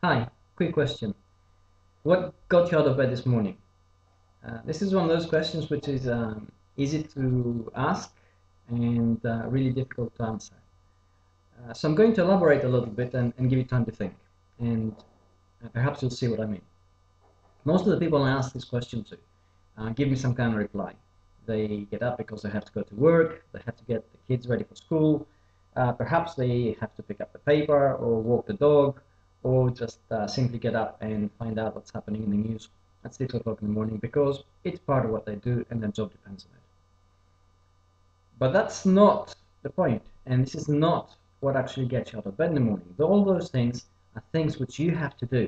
Hi, quick question. What got you out of bed this morning? This is one of those questions which is easy to ask and really difficult to answer. So I'm going to elaborate a little bit and give you time to think, and perhaps you'll see what I mean. Most of the people I ask this question to give me some kind of reply. They get up because they have to go to work, they have to get the kids ready for school, perhaps they have to pick up the paper or walk the dog, or just simply get up and find out what's happening in the news at 6 o'clock in the morning because it's part of what they do and their job depends on it. But that's not the point, and this is not what actually gets you out of bed in the morning. All those things are things which you have to do.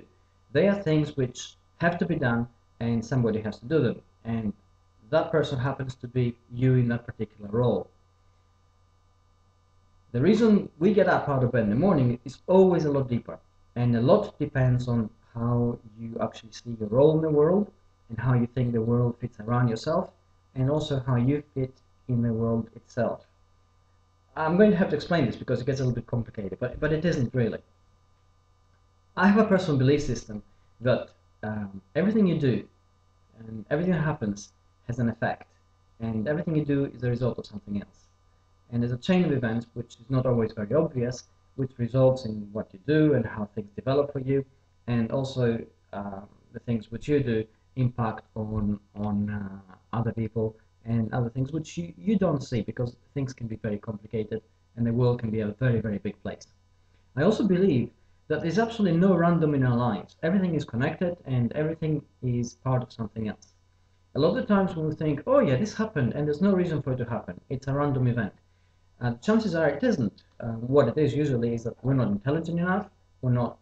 They are things which have to be done, and somebody has to do them. And that person happens to be you in that particular role. The reason we get up out of bed in the morning is always a lot deeper, and a lot depends on how you actually see your role in the world and how you think the world fits around yourself, and also how you fit in the world itself. I'm going to have to explain this because it gets a little bit complicated, but it isn't really. I have a personal belief system that everything you do and everything that happens has an effect, and everything you do is a result of something else. And there's a chain of events which is not always very obvious, which results in what you do and how things develop for you, and also the things which you do impact on other people and other things which you don't see because things can be very complicated and the world can be a very, very big place. I also believe that there's absolutely no random in our lives. Everything is connected and everything is part of something else. A lot of the times when we think, oh yeah, this happened and there's no reason for it to happen, it's a random event. Chances are it isn't. What it is usually is that we're not intelligent enough, we're not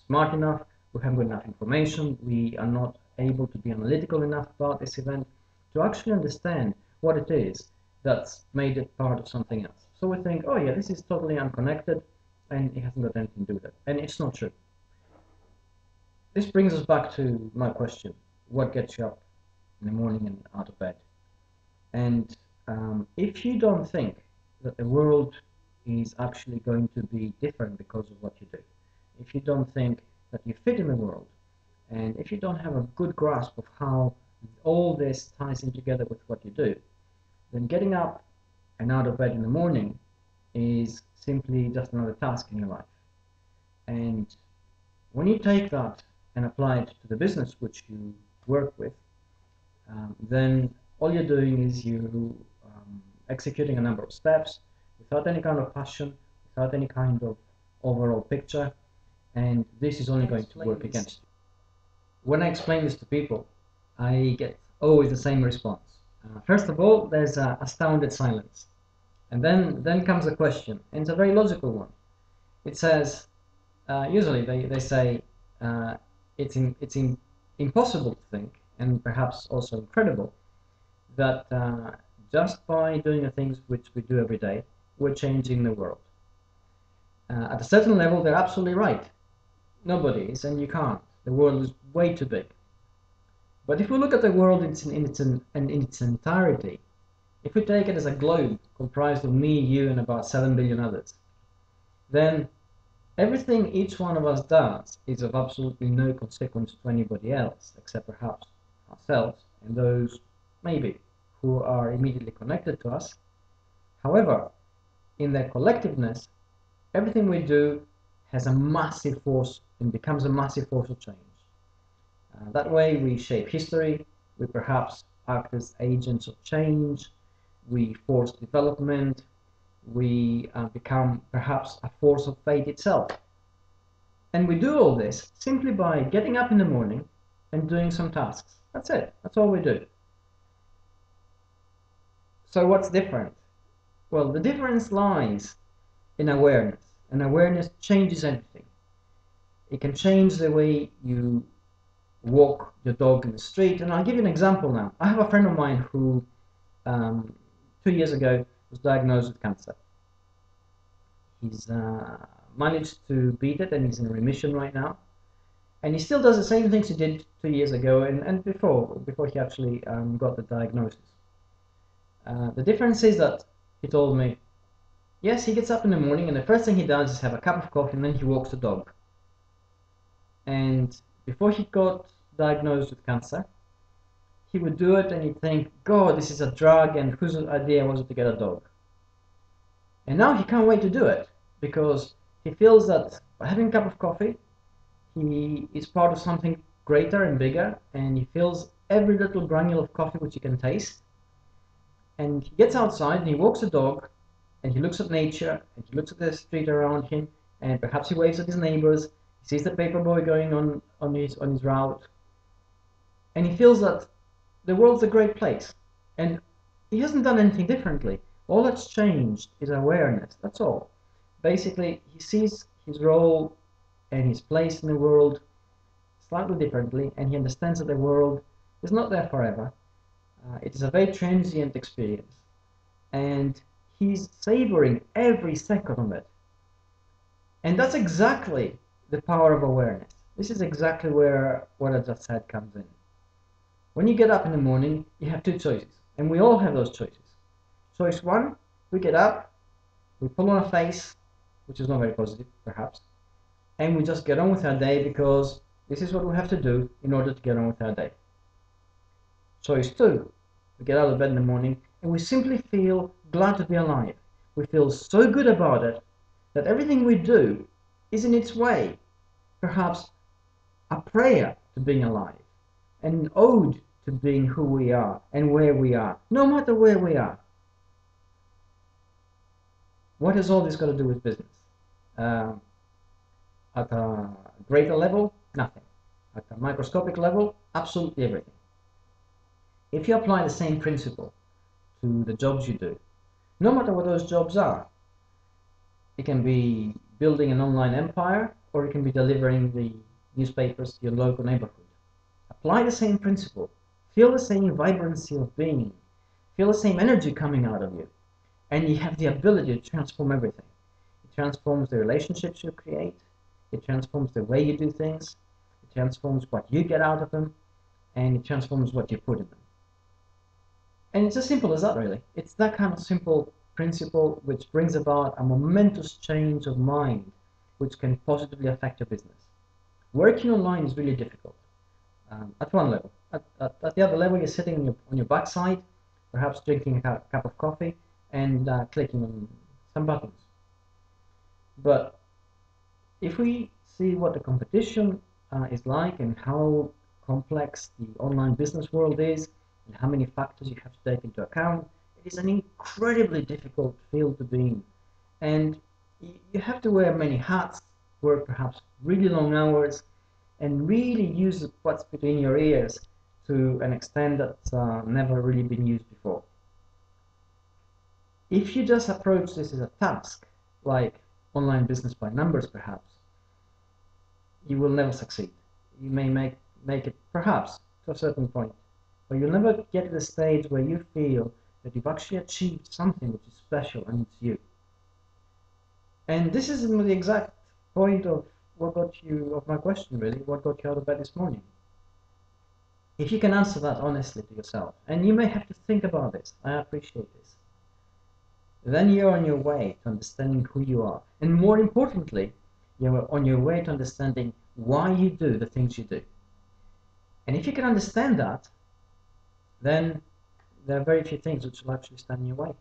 smart enough, we haven't got enough information, we are not able to be analytical enough about this event to actually understand what it is that's made it part of something else. So we think, oh yeah, this is totally unconnected and it hasn't got anything to do with it. And it's not true. This brings us back to my question. What gets you up in the morning and out of bed? And if you don't think that the world is actually going to be different because of what you do, if you don't think that you fit in the world, and if you don't have a good grasp of how all this ties in together with what you do, then getting up and out of bed in the morning is simply just another task in your life. And when you take that and apply it to the business which you work with, then all you're doing is you executing a number of steps without any kind of passion, without any kind of overall picture, and this is only going to work against you. When I explain this to people, I get always the same response. First of all, there's a astounded silence, and then comes a question, and it's a very logical one. It says, usually they say, it's impossible to think, and perhaps also incredible, that just by doing the things which we do every day, we're changing the world. At a certain level, they're absolutely right. Nobody is, and you can't. The world is way too big. But if we look at the world in its entirety, if we take it as a globe comprised of me, you, and about 7 billion others, then everything each one of us does is of absolutely no consequence to anybody else, except perhaps ourselves and those, maybe, who are immediately connected to us. However, in their collectiveness, everything we do has a massive force and becomes a massive force of change. That way we shape history, we perhaps act as agents of change, we force development, we become perhaps a force of fate itself. And we do all this simply by getting up in the morning and doing some tasks. That's it. That's all we do. So what's different? Well, the difference lies in awareness, and awareness changes everything. It can change the way you walk your dog in the street, and I'll give you an example now. I have a friend of mine who 2 years ago was diagnosed with cancer. He's managed to beat it and he's in remission right now, and he still does the same things he did 2 years ago and before he actually got the diagnosis. The difference is that he told me, yes, he gets up in the morning and the first thing he does is have a cup of coffee and then he walks the dog. And before he got diagnosed with cancer, he would do it and he'd think, God, this is a drug, and whose idea was it to get a dog? And now he can't wait to do it because he feels that by having a cup of coffee, he is part of something greater and bigger, and he feels every little granule of coffee which he can taste. And he gets outside and he walks the dog, and he looks at nature, and he looks at the street around him, and perhaps he waves at his neighbors. He sees the paper boy going on his route, and he feels that the world's a great place, and he hasn't done anything differently. All that's changed is awareness. That's all. Basically, he sees his role and his place in the world slightly differently, and he understands that the world is not there forever. It is a very transient experience, and he's savoring every second of it. And that's exactly the power of awareness. This is exactly where what I just said comes in. When you get up in the morning, you have two choices, and we all have those choices. Choice one, we get up, we pull on a face, which is not very positive, perhaps, and we just get on with our day because this is what we have to do in order to get on with our day. Choice two, we get out of bed in the morning and we simply feel glad to be alive. We feel so good about it that everything we do is in its way perhaps a prayer to being alive, an ode to being who we are and where we are, no matter where we are. What has all this got to do with business? At a greater level, nothing. At a microscopic level, absolutely everything. If you apply the same principle to the jobs you do, no matter what those jobs are, it can be building an online empire, or it can be delivering the newspapers to your local neighborhood. Apply the same principle, feel the same vibrancy of being, feel the same energy coming out of you, and you have the ability to transform everything. It transforms the relationships you create, it transforms the way you do things, it transforms what you get out of them, and it transforms what you put in them. And it's as simple as that, really. It's that kind of simple principle which brings about a momentous change of mind which can positively affect your business. Working online is really difficult at one level. At the other level, you're sitting on your backside, perhaps drinking a cup of coffee and clicking on some buttons. But if we see what the competition is like and how complex the online business world is and how many factors you have to take into account, it is an incredibly difficult field to be in. And you have to wear many hats, work perhaps really long hours, and really use what's between your ears to an extent that's never really been used before. If you just approach this as a task, like online business by numbers perhaps, you will never succeed. You may make it perhaps to a certain point, but you'll never get to the stage where you feel that you've actually achieved something which is special and it's you. And this is the exact point of what got you, of my question really, what got you out of bed this morning. If you can answer that honestly to yourself, and you may have to think about this, I appreciate this, then you're on your way to understanding who you are. And more importantly, you're on your way to understanding why you do the things you do. And if you can understand that, then there are very few things which will actually stand in your way.